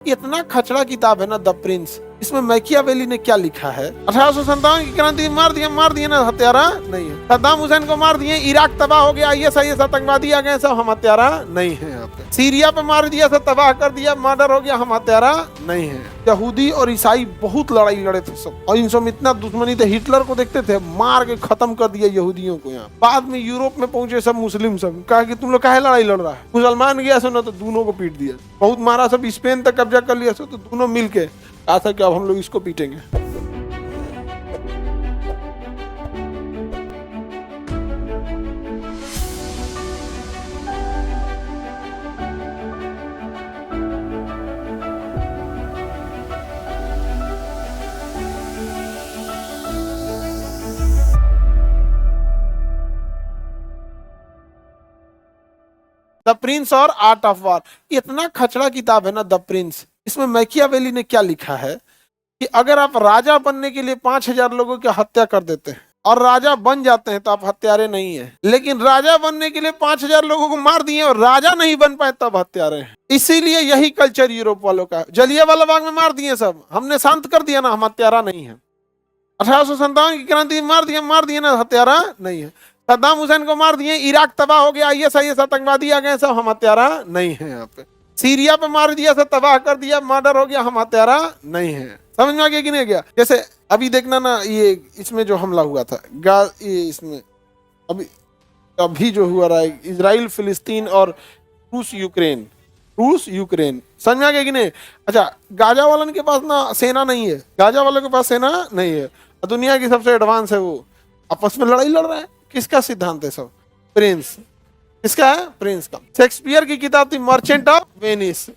इतना खचड़ा किताब है ना द प्रिंस। इसमें मैकियावेली ने क्या लिखा है? 1857 की क्रांति मार दिए ना हत्यारा नहीं है। सद्दाम हुसैन को मार दिए, इराक तबाह हो गया, आईएस आतंकवादी आ गए, सब हम हत्यारा नहीं है। यहाँ पे सीरिया पे मार दिया, सब तबाह कर दिया, मर्डर हो गया, हम हत्यारा नहीं है। यहूदी और ईसाई बहुत लड़ाई लड़े थे सब, और इनसे इतना दुश्मनी थे, हिटलर को देखते थे, मार के खत्म कर दिया यहूदियों को। यहाँ बाद में यूरोप में पहुंचे सब मुस्लिम, सब कहा कि तुम लोग काहे लड़ाई लड़ रहा है। मुसलमान गया सो ना तो दोनों को पीट दिया, बहुत मारा, सब स्पेन तक कब्जा कर लिया सो, तो दोनों मिलके कहा था कि अब हम लोग इसको पीटेंगे। द प्रिंस और आर्ट ऑफ वॉर, इतना खचड़ा किताब है ना द प्रिंस। इसमें मैकियावेली ने क्या लिखा है कि अगर आप राजा बनने के लिए 5000 लोगों की हत्या कर देते हैं और राजा बन जाते हैं तो आप हत्यारे नहीं है, लेकिन राजा बनने के लिए 5000 लोगों को मार दिए और राजा नहीं बन पाए तब हत्यारे हैं। इसीलिए यही कल्चर यूरोप वालों का। जलियांवाला बाग में मार दिए सब, हमने शांत कर दिया ना, हम हत्यारा नहीं है। 1857 की क्रांति मार दिए ना, हत्यारा नहीं है। सद्दाम हुसैन को मार दिए, इराक तबाह हो गया, आईएस आतंकवादी आ गए, सब हम हत्यारा नहीं है। यहाँ पे सीरिया पे मार दिया, सब तबाह कर दिया, मर्डर हो गया, हम हत्यारा नहीं है। समझ में आ गया कि नहीं गया? जैसे अभी देखना ना, ये इसमें जो हमला हुआ था ये इसमें अभी जो हुआ रहा है, इजराइल फिलिस्तीन और रूस यूक्रेन, समझ में आ गया कि नहीं? अच्छा, गाजा वालन के पास ना सेना नहीं है, गाजा वालों के पास सेना नहीं है, दुनिया की सबसे एडवांस है, वो आपस में लड़ाई लड़ रहा है। किसका सिद्धांत है? सब प्रिंस। किसका है? प्रिंस का। शेक्सपियर की किताब थी Merchant of Venice,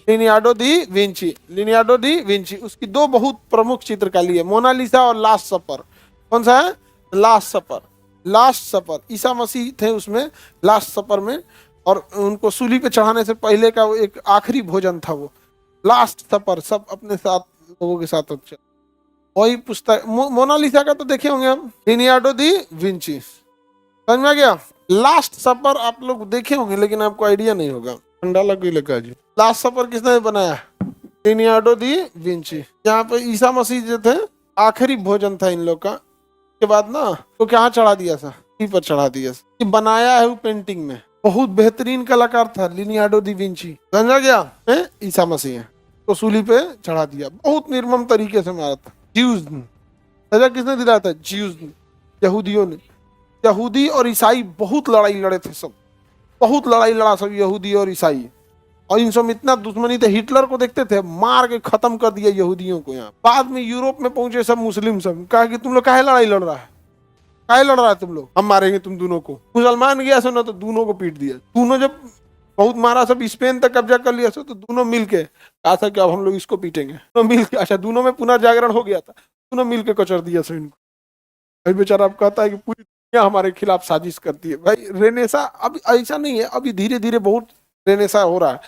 Leonardo da Vinci. उसकी दो बहुत प्रमुख चित्रकला है, मोनालिसा और लास्ट सपर। कौन सा है? लास्ट सपर। ईसा मसीह थे उसमें लास्ट सपर में, और उनको सूली पे चढ़ाने से पहले का वो एक आखिरी भोजन था, वो लास्ट सपर। सब अपने साथ लोगों के साथ वही पुस्तक। मोनालिसा का तो देखे होंगे हम, लिनियार्डो दी विंची। समझ में आ गया? लास्ट सपर आप लोग देखे होंगे, लेकिन आपको आइडिया नहीं होगा। ठंडा लग गई लगा जी। लास्ट सपर किसने बनाया? लिनियार्डो दी विंची। यहाँ पे ईसा मसीह जो थे, आखिरी भोजन था इन लोग का, के बाद ना तो क्या चढ़ा दिया था, पर चढ़ा दिया। ये बनाया है वो पेंटिंग में, बहुत बेहतरीन कलाकार था लिनियार्डो दी विंची। समझा गया? ईसा मसीह है तो सूली पे चढ़ा दिया, बहुत निर्मम तरीके से मारा था। ज्यूज ने सजा किसने दिलाया था? ज्यूज ने, यहूदियों ने। यहूदी और ईसाई बहुत लड़ाई लड़े थे सब, बहुत लड़ाई लड़ा सब यहूदी और ईसाई, और इनसे इतना दुश्मनी थे, हिटलर को देखते थे, मार के खत्म कर दिया यहूदियों को। यहाँ बाद में यूरोप में पहुंचे सब मुस्लिम, सब कहा कि तुम लोग काहे लड़ाई लड़ रहा है, काहे लड़ रहा है तुम लोग, हम मारेंगे तुम दोनों को। मुसलमान गया सो ना तो दोनों को पीट दिया, दोनों जब बहुत मारा, सब स्पेन तक कब्जा कर लिया सो, तो दोनों मिलके कहा था कि अब हम लोग इसको पीटेंगे। तो मिलके, अच्छा, दोनों में पुनर्जागरण हो गया था, दोनों मिलके कचर दिया सो इनको। भाई बेचारा अब कहता है कि पूरी दुनिया हमारे खिलाफ साजिश करती है। भाई रेनेसा अब ऐसा नहीं है, अभी धीरे धीरे बहुत रेनेसा हो रहा है,